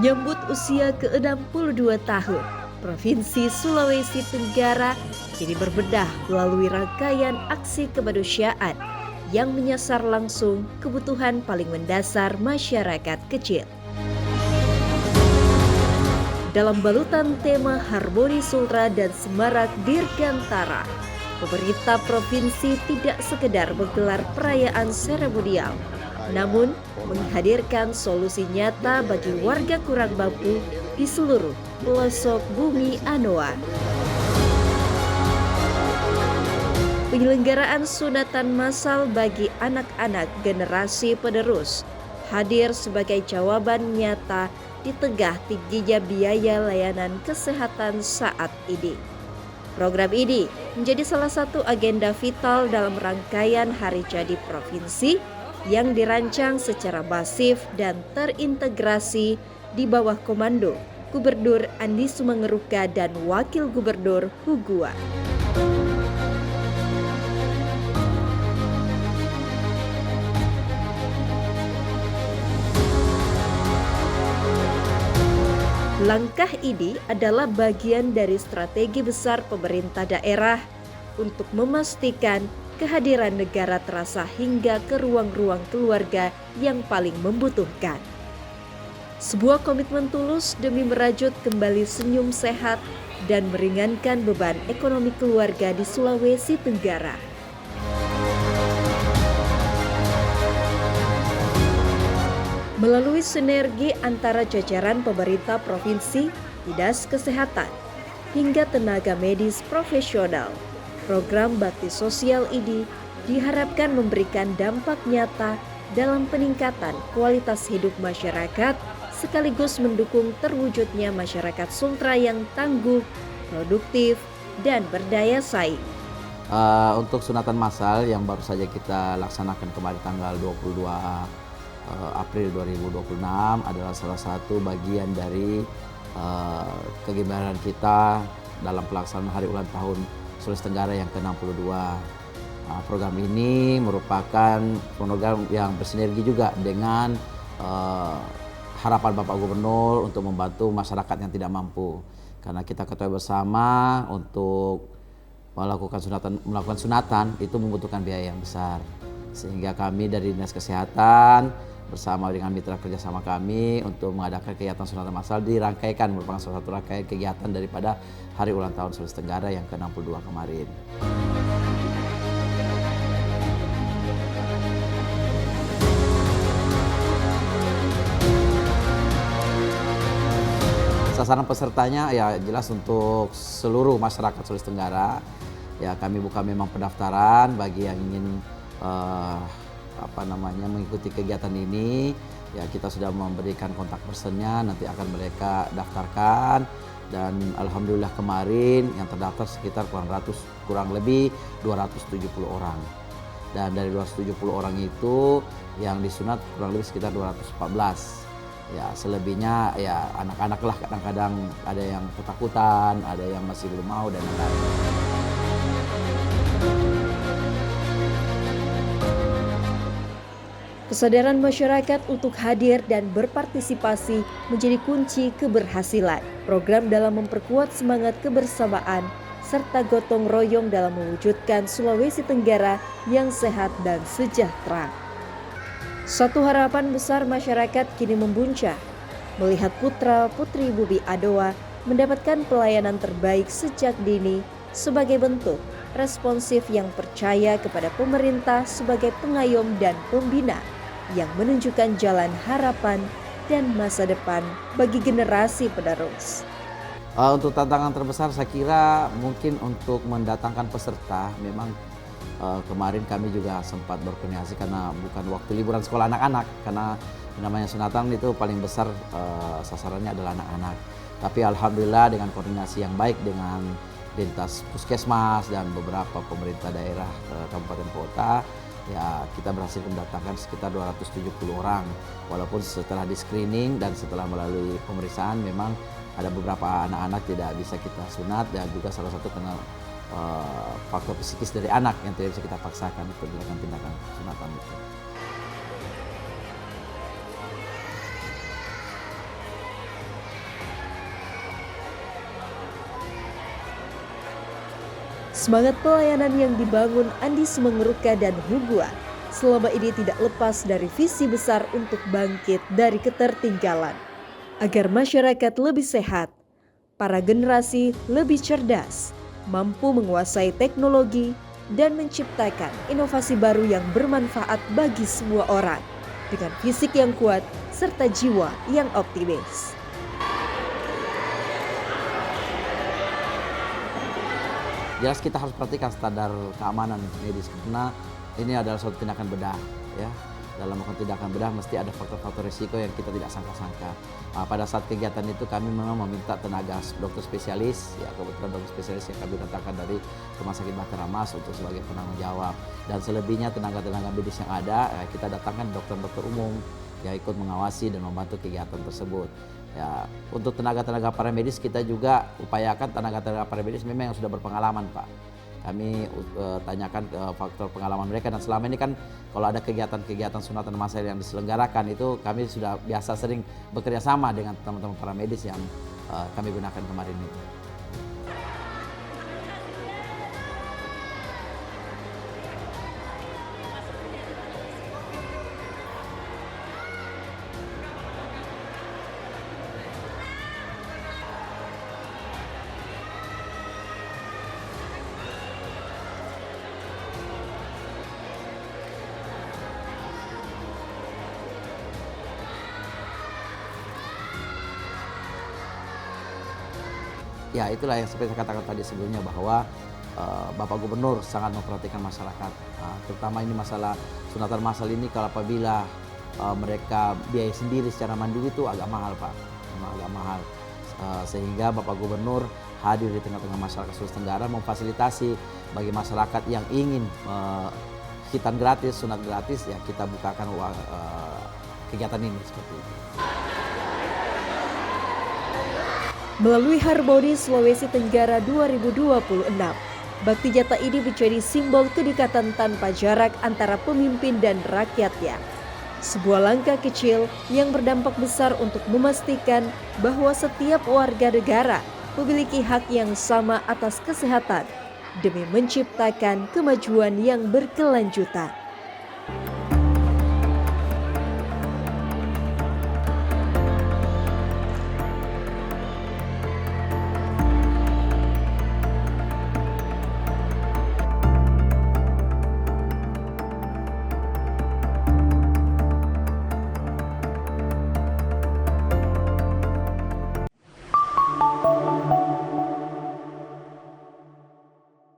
Menyambut usia ke-62 tahun, Provinsi Sulawesi Tenggara kini berbedah melalui rangkaian aksi kemanusiaan yang menyasar langsung kebutuhan paling mendasar masyarakat kecil. Dalam balutan tema Harmoni Sultra dan Semarak Dirgantara, pemerintah provinsi tidak sekedar menggelar perayaan seremonial, namun menghadirkan solusi nyata bagi warga kurang mampu di seluruh pelosok bumi Anoa. Penyelenggaraan sunatan massal bagi anak-anak generasi penerus hadir sebagai jawaban nyata di tengah tingginya biaya layanan kesehatan saat ini. Program ini menjadi salah satu agenda vital dalam rangkaian Hari Jadi Provinsi yang dirancang secara masif dan terintegrasi di bawah komando Gubernur Andi Sumangeruka dan Wakil Gubernur Hugua. Langkah ini adalah bagian dari strategi besar pemerintah daerah untuk memastikan kehadiran negara terasa hingga ke ruang-ruang keluarga yang paling membutuhkan. Sebuah komitmen tulus demi merajut kembali senyum sehat dan meringankan beban ekonomi keluarga di Sulawesi Tenggara. Melalui sinergi antara jajaran pemerintah provinsi, dinas kesehatan, hingga tenaga medis profesional, program bakti sosial ini diharapkan memberikan dampak nyata dalam peningkatan kualitas hidup masyarakat, sekaligus mendukung terwujudnya masyarakat Sultra yang tangguh, produktif, dan berdaya saing. Untuk sunatan massal yang baru saja kita laksanakan kemarin tanggal 22 April 2026 adalah salah satu bagian dari kegembiraan kita dalam pelaksanaan hari ulang tahun Sulawesi Tenggara yang ke-62. Program ini merupakan program yang bersinergi juga dengan harapan Bapak Gubernur untuk membantu masyarakat yang tidak mampu. Karena kita ketahui bersama untuk melakukan sunatan itu membutuhkan biaya yang besar. Sehingga kami dari Dinas Kesehatan bersama dengan mitra kerjasama kami untuk mengadakan kegiatan sunatan massal dirangkaikan merupakan salah satu rangkaian kegiatan daripada Hari Ulang Tahun Sulawesi Tenggara yang ke-62 kemarin. Sasaran pesertanya ya jelas untuk seluruh masyarakat Sulawesi Tenggara. Ya kami buka memang pendaftaran bagi yang ingin mengikuti kegiatan ini. Ya kita sudah memberikan kontak personnya, nanti akan mereka daftarkan. Dan alhamdulillah kemarin yang terdaftar sekitar kurang lebih 270 orang. Dan dari 270 orang itu yang disunat kurang lebih sekitar 214. Ya selebihnya ya anak-anak lah, kadang-kadang ada yang ketakutan, ada yang masih belum mau dan lain-lain. Kesadaran masyarakat untuk hadir dan berpartisipasi menjadi kunci keberhasilan. Program dalam memperkuat semangat kebersamaan serta gotong royong dalam mewujudkan Sulawesi Tenggara yang sehat dan sejahtera. Satu harapan besar masyarakat kini membuncah, melihat putra-putri bumi Anoa mendapatkan pelayanan terbaik sejak dini sebagai bentuk responsif yang percaya kepada pemerintah sebagai pengayom dan pembina yang menunjukkan jalan harapan dan masa depan bagi generasi penerus. Untuk tantangan terbesar saya kira mungkin untuk mendatangkan peserta. Memang kemarin kami juga sempat berkoordinasi karena bukan waktu liburan sekolah anak-anak, karena namanya sunatan itu paling besar sasarannya adalah anak-anak. Tapi alhamdulillah dengan koordinasi yang baik dengan lintas puskesmas dan beberapa pemerintah daerah kabupaten kota, ya kita berhasil mendatangkan sekitar 270 orang. Walaupun setelah di screening dan setelah melalui pemeriksaan memang ada beberapa anak-anak tidak bisa kita sunat, dan juga salah satu karena faktor psikis dari anak yang tidak bisa kita paksakan untuk dilakukan tindakan sunatan itu. Semangat pelayanan yang dibangun Andi Sumengeruka dan Hugua selama ini tidak lepas dari visi besar untuk bangkit dari ketertinggalan. Agar masyarakat lebih sehat, para generasi lebih cerdas, mampu menguasai teknologi, dan menciptakan inovasi baru yang bermanfaat bagi semua orang, dengan fisik yang kuat serta jiwa yang optimis. Jelas kita harus perhatikan standar keamanan medis karena ini adalah suatu tindakan bedah, ya. Dalam melakukan tindakan bedah mesti ada faktor-faktor risiko yang kita tidak sangka-sangka. Pada saat kegiatan itu kami memang meminta tenaga dokter spesialis, ya kebetulan dokter spesialis yang kami datangkan dari Rumah Sakit Bahtera Mas untuk sebagai penanggung jawab. Dan selebihnya tenaga-tenaga medis yang ada, kita datangkan dokter-dokter umum yang ikut mengawasi dan membantu kegiatan tersebut. Ya, untuk tenaga-tenaga paramedis kita juga upayakan tenaga-tenaga paramedis memang yang sudah berpengalaman, Pak. Kami tanyakan faktor pengalaman mereka, dan selama ini kan kalau ada kegiatan-kegiatan sunatan massal yang diselenggarakan itu kami sudah biasa sering bekerja sama dengan teman-teman paramedis yang kami gunakan kemarin itu. Ya, itulah yang seperti saya katakan tadi sebelumnya bahwa Bapak Gubernur sangat memperhatikan masyarakat, terutama ini masalah sunatan massal ini. Kalau apabila mereka biaya sendiri secara mandiri itu agak mahal, Pak, agak mahal, sehingga Bapak Gubernur hadir di tengah-tengah masyarakat Sulawesi Tenggara memfasilitasi bagi masyarakat yang ingin hitan gratis, sunat gratis, ya kita bukakan kegiatan ini seperti itu. Melalui Harmoni Sulawesi Tenggara 2026, Bakti Jata ini menjadi simbol kedekatan tanpa jarak antara pemimpin dan rakyatnya. Sebuah langkah kecil yang berdampak besar untuk memastikan bahwa setiap warga negara memiliki hak yang sama atas kesehatan demi menciptakan kemajuan yang berkelanjutan.